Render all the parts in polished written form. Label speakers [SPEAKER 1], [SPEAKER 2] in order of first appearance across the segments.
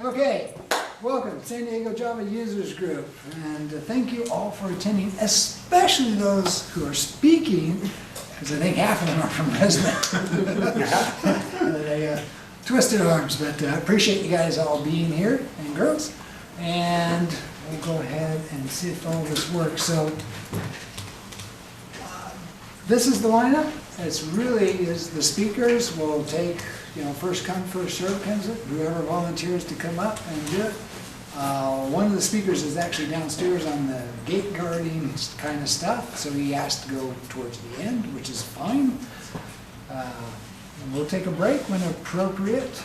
[SPEAKER 1] Okay, welcome, San Diego Java Users Group, and thank you all for attending, especially those who are speaking, because I think half of them are from Resman. They twisted arms, but I appreciate you guys all being here, and girls, and we'll go ahead and see if all this works. So, this is the lineup. It's really is the speakers will take, first come, first serve comes it. Whoever volunteers to come up and do it. One of the speakers is actually downstairs on the gate guarding kind of stuff, so he has to go towards the end, which is fine. And we'll take a break when appropriate.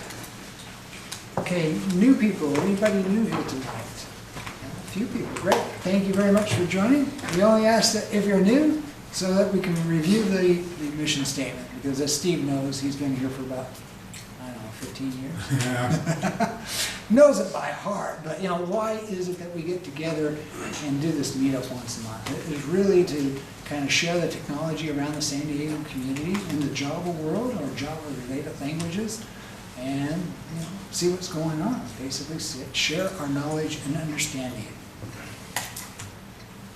[SPEAKER 1] Okay, new people. Anybody new here tonight? A few people. Great. Thank you very much for joining. We only ask that if you're new, so that we can review the mission statement, because as Steve knows, he's been here for about, 15 years. Yeah. Knows it by heart, but why is it that we get together and do this meetup once a month? It is really to kind of share the technology around the San Diego community in the Java world or Java-related languages, and see what's going on. Basically, share our knowledge and understanding.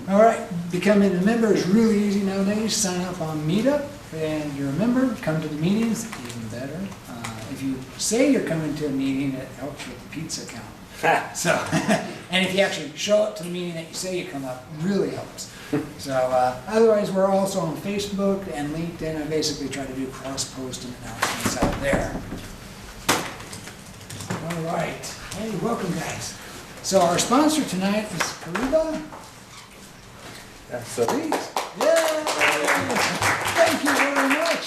[SPEAKER 1] All right, becoming a member is really easy nowadays. Sign up on Meetup, and you're a member. Come to the meetings, even better. If you say you're coming to a meeting, it helps with the pizza count. So, and if you actually show up to the meeting that you say you come up, really helps. So, otherwise, we're also on Facebook and LinkedIn. I basically try to do cross-post announcements out there. All right. Hey, welcome, guys. So, our sponsor tonight is Kurdziel.
[SPEAKER 2] So,
[SPEAKER 1] Yay! Thank you very much.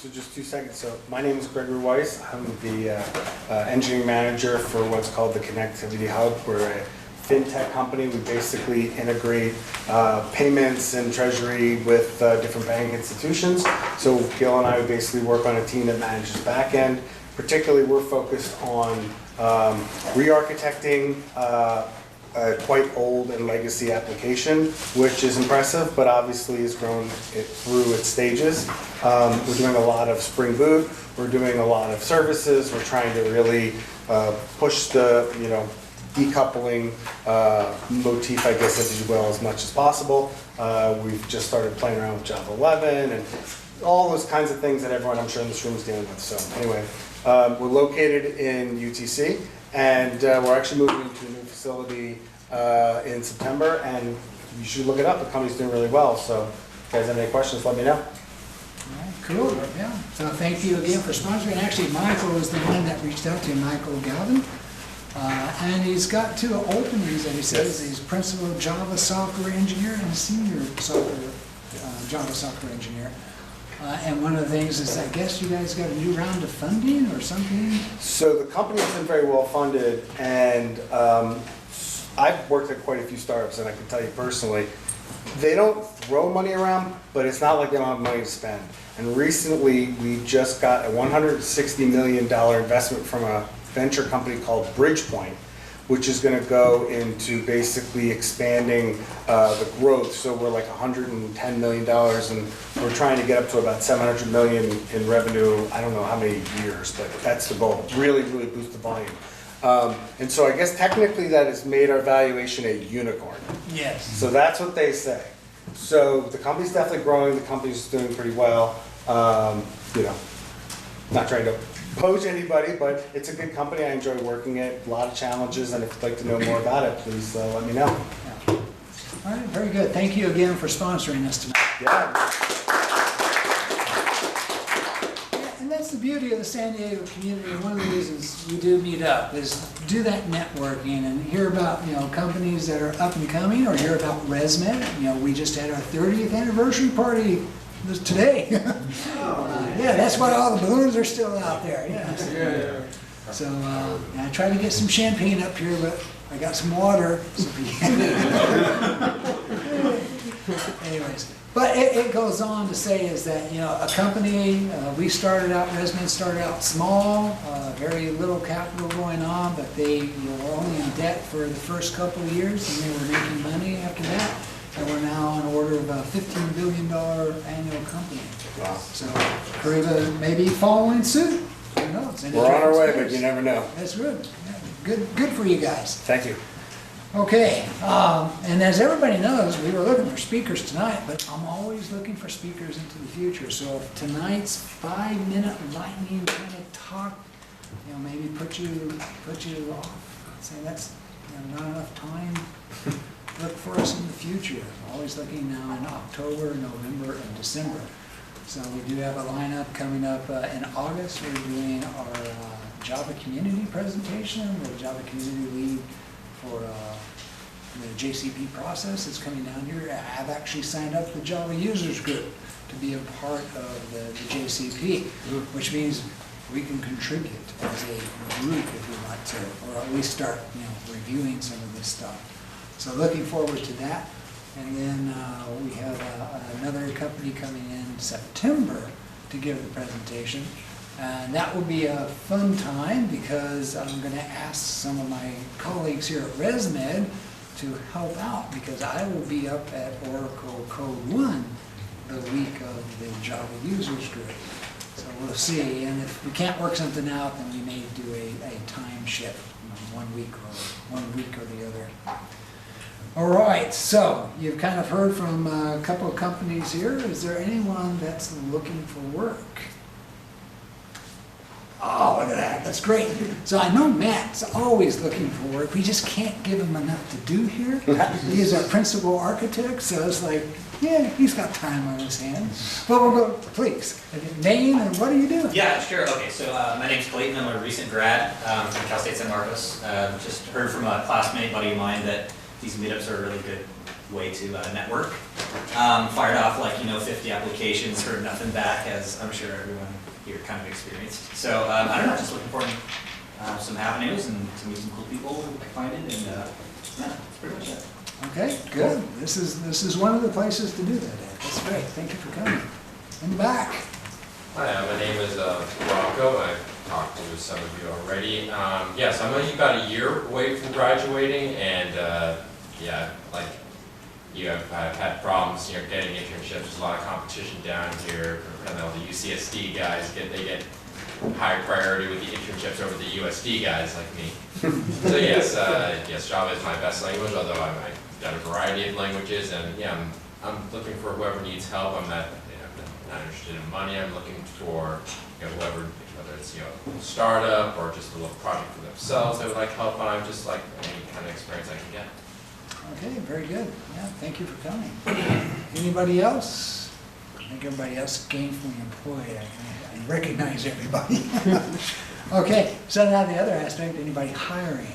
[SPEAKER 2] So just 2 seconds. So my name is Gregory Weiss. I'm the engineering manager for what's called the Connectivity Hub. We're a fintech company. We basically integrate payments and treasury with different bank institutions. So Gil and I would basically work on a team that manages back end. Particularly, we're focused on re-architecting a quite old and legacy application, which is impressive, but obviously has grown through its stages. We're doing a lot of Spring Boot. We're doing a lot of services. We're trying to really push the decoupling motif, I guess, if you will, as much as possible. We've just started playing around with Java 11 and all those kinds of things that everyone, I'm sure, in this room is dealing with. So anyway, we're located in UTC. And we're actually moving into a new facility in September, and you should look it up. The company's doing really well. So if you guys have any questions, let me know.
[SPEAKER 1] All right, cool. Yeah. So thank you again for sponsoring. Actually, Michael was the one that reached out to you, Michael Galvin. And he's got 2 openings that he says. Yes. He's principal Java software engineer and senior Java software engineer. And one of the things is, I guess you guys got a new round of funding or something?
[SPEAKER 2] So the company has been very well funded, and I've worked at quite a few startups, and I can tell you personally, they don't throw money around, but it's not like they don't have money to spend. And recently, we just got a $160 million investment from a venture company called Bridgepoint, which is going to go into basically expanding the growth. So we're like $110 million, and we're trying to get up to about $700 million in revenue. I don't know how many years, but that's the goal. Really, really boost the volume. And so I guess technically that has made our valuation a unicorn.
[SPEAKER 1] Yes.
[SPEAKER 2] So that's what they say. So the company's definitely growing. The company's doing pretty well. Not trying to poach anybody, but it's a good company. I enjoy working it. A lot of challenges, and if you'd like to know more about it, please let me know.
[SPEAKER 1] Yeah. All right, very good. Thank you again for sponsoring us tonight.
[SPEAKER 2] Yeah.
[SPEAKER 1] And that's the beauty of the San Diego community. One of the reasons we do meet up is do that networking and hear about companies that are up and coming, or hear about ResMed. We just had our 30th anniversary party today. Yeah, that's why all the balloons are still out there. Yeah. So I tried to get some champagne up here, but I got some water. Anyways, but it goes on to say is that a company we started out. ResMed started out small, very little capital going on, but they were only in debt for the first couple of years, and they were making money after that. And we're now on order of a $15 billion annual company.
[SPEAKER 2] Wow.
[SPEAKER 1] So Kuriba may be following suit. know. It's an
[SPEAKER 2] We're on our
[SPEAKER 1] interesting
[SPEAKER 2] way,
[SPEAKER 1] space.
[SPEAKER 2] but you never know.
[SPEAKER 1] That's good. Yeah, good for you guys.
[SPEAKER 2] Thank you.
[SPEAKER 1] Okay, and as everybody knows, we were looking for speakers tonight, but I'm always looking for speakers into the future. So if tonight's 5-minute lightning kind of talk, maybe put you off, saying that's not enough time. Look for us in the future. I'm always looking now in October, November, and December. So we do have a lineup coming up in August. We're doing our Java community presentation. The Java community lead for the JCP process is coming down here. I've actually signed up the Java users group to be a part of the JCP, which means we can contribute as a group if we want to, or at least start reviewing some of this stuff. So looking forward to that. And then we have another company coming in September to give the presentation. And that will be a fun time because I'm going to ask some of my colleagues here at ResMed to help out because I will be up at Oracle Code 1 the week of the Java users group. So we'll see. And if we can't work something out, then we may do a time shift, 1 week or the other. All right, so you've kind of heard from a couple of companies here. Is there anyone that's looking for work? Oh, look at that. That's great. So I know Matt's always looking for work. We just can't give him enough to do here. He's our principal architect, so it's like, yeah, he's got time on his hands. But we'll go, please, name and what are you doing?
[SPEAKER 3] Yeah, sure. Okay, so my name's Clayton. I'm a recent grad from Cal State San Marcos. Just heard from a classmate buddy of mine that these meetups are a really good way to network. Fired off 50 applications, heard nothing back, as I'm sure everyone here kind of experienced. So I don't know, just looking for some avenues and to meet some cool people I find it, and yeah, that's pretty much it.
[SPEAKER 1] Okay, good. This is one of the places to do that at. That's great. Thank you for coming. In the back.
[SPEAKER 4] Hi, my name is Rocco. I've talked to some of you already. Yes, I'm only about a year away from graduating, and yeah, like you have had problems, getting internships. There's a lot of competition down here. The UCSD guys get higher priority with the internships over the USD guys like me. So yes, yes, Java is my best language. Although I've done a variety of languages, and yeah, I'm looking for whoever needs help. I'm not interested in money. I'm looking for whoever, whether it's a startup or just a little project for themselves they would like help on. I'm just like any kind of experience I can get.
[SPEAKER 1] Okay, very good. Yeah, thank you for coming. Anybody else? I think everybody else is gainfully employed. I recognize everybody. Okay, so now the other aspect, anybody hiring?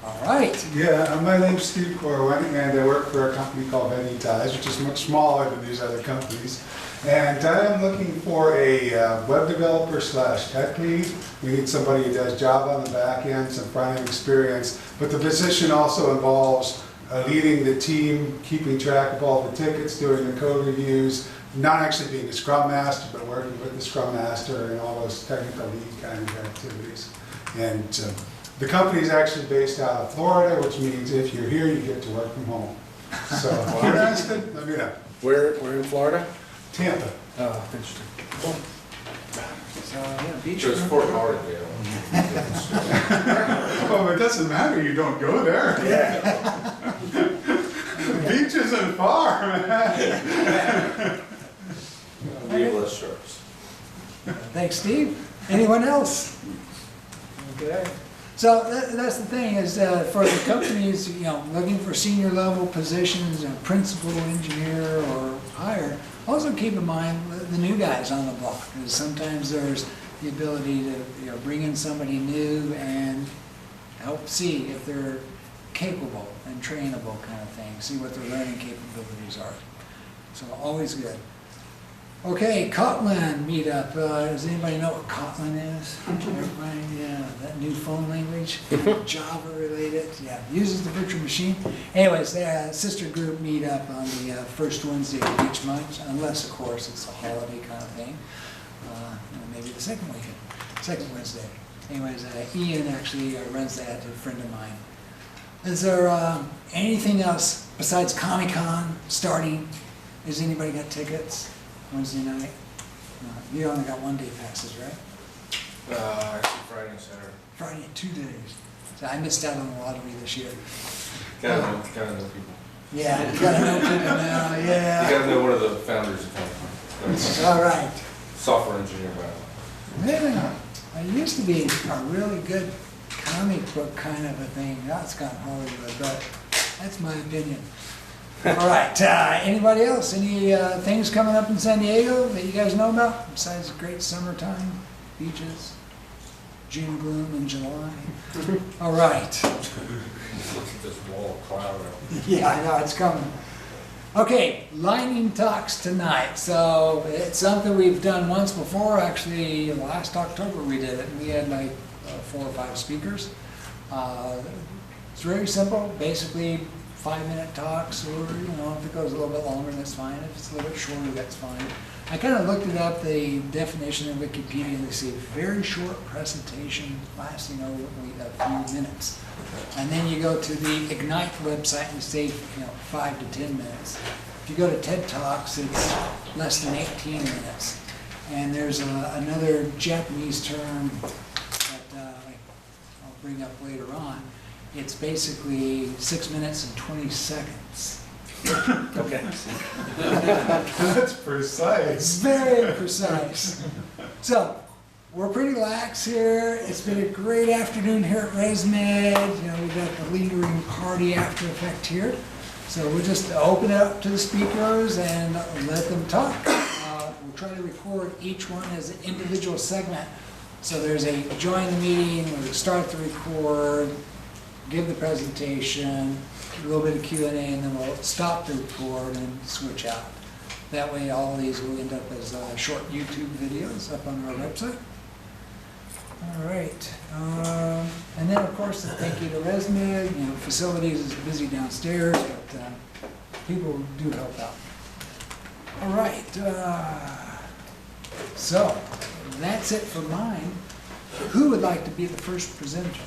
[SPEAKER 1] All right.
[SPEAKER 5] Yeah, my name's Steve Corwin, and I work for a company called Anytize, which is much smaller than these other companies. And I'm looking for a web developer / tech lead. We need somebody who does Java on the back end, some front end experience, but the position also involves leading the team, keeping track of all the tickets, doing the code reviews, not actually being a Scrum Master, but working with the Scrum Master and all those technical lead kind of activities. And the company is actually based out of Florida, which means if you're here, you get to work from home. So if you're interested, let me know.
[SPEAKER 2] We're in Florida?
[SPEAKER 5] Tampa.
[SPEAKER 2] Oh, interesting. Cool.
[SPEAKER 1] So, yeah, beach.
[SPEAKER 4] It was Fort Lauderdale.
[SPEAKER 5] Oh, it doesn't matter, you don't go there.
[SPEAKER 2] Yeah.
[SPEAKER 5] The beach isn't far, man.
[SPEAKER 4] Leave shirts.
[SPEAKER 1] Thanks, Steve. Anyone else? Okay. So that's the thing is for the companies, looking for senior level positions, principal engineer or higher, also keep in mind the new guys on the block. Because sometimes there's the ability to bring in somebody new and help see if they're capable and trainable kind of thing, see what their learning capabilities are. So always good. Okay, Kotlin meetup. Does anybody know what Kotlin is? Everybody, yeah, that new phone language, Java related. Yeah, uses the virtual machine. Anyways, the sister group meetup on the first Wednesday of each month, unless of course it's a holiday kind of thing. Maybe the second Wednesday. Anyways, Ian actually runs that, a friend of mine. Is there anything else besides Comic-Con starting? Has anybody got tickets? Wednesday night? You only got 1 day passes, right?
[SPEAKER 6] Actually Friday and Saturday.
[SPEAKER 1] Friday, 2 days. So I missed out on the lottery this year.
[SPEAKER 6] Gotta know people.
[SPEAKER 1] Yeah, you gotta know people now,
[SPEAKER 6] You
[SPEAKER 1] yeah.
[SPEAKER 6] gotta know one of the founders of company.
[SPEAKER 1] All right.
[SPEAKER 6] Software engineer by
[SPEAKER 1] Yeah, it used to be a really good comic book kind of a thing. Now it's gone Hollywood, but that's my opinion. All right, anybody else? Any things coming up in San Diego that you guys know about besides great summertime, beaches, June gloom in July? All right.
[SPEAKER 6] Look at this wall of cloud.
[SPEAKER 1] Yeah, I know, it's coming. Okay, lightning talks tonight. So it's something we've done once before. Actually, last October we did it. We had like 4 or 5 speakers. It's very simple. Basically, 5-minute talks, or if it goes a little bit longer, that's fine. If it's a little bit shorter, that's fine. I kind of looked it up, the definition in Wikipedia, and they say very short presentation lasting a few minutes. And then you go to the Ignite website and say 5 to 10 minutes. If you go to TED Talks, it's less than 18 minutes. And there's another Japanese term that I'll bring up later on. It's basically 6 minutes and 20 seconds.
[SPEAKER 2] Okay.
[SPEAKER 5] That's precise.
[SPEAKER 1] It's very precise. So, we're pretty lax here. It's been a great afternoon here at ResMed. We've got the lingering party after effect here. So we'll just open it up to the speakers and let them talk. We'll try to record each one as an individual segment. So there's a join the meeting, we'll start the record, give the presentation, a little bit of Q&A, and then we'll stop the record and switch out. That way all these will end up as short YouTube videos up on our website. All right. And then, of course, thank you to ResMed. Facilities is busy downstairs, but people do help out. All right. So that's it for mine. Who would like to be the first presenter?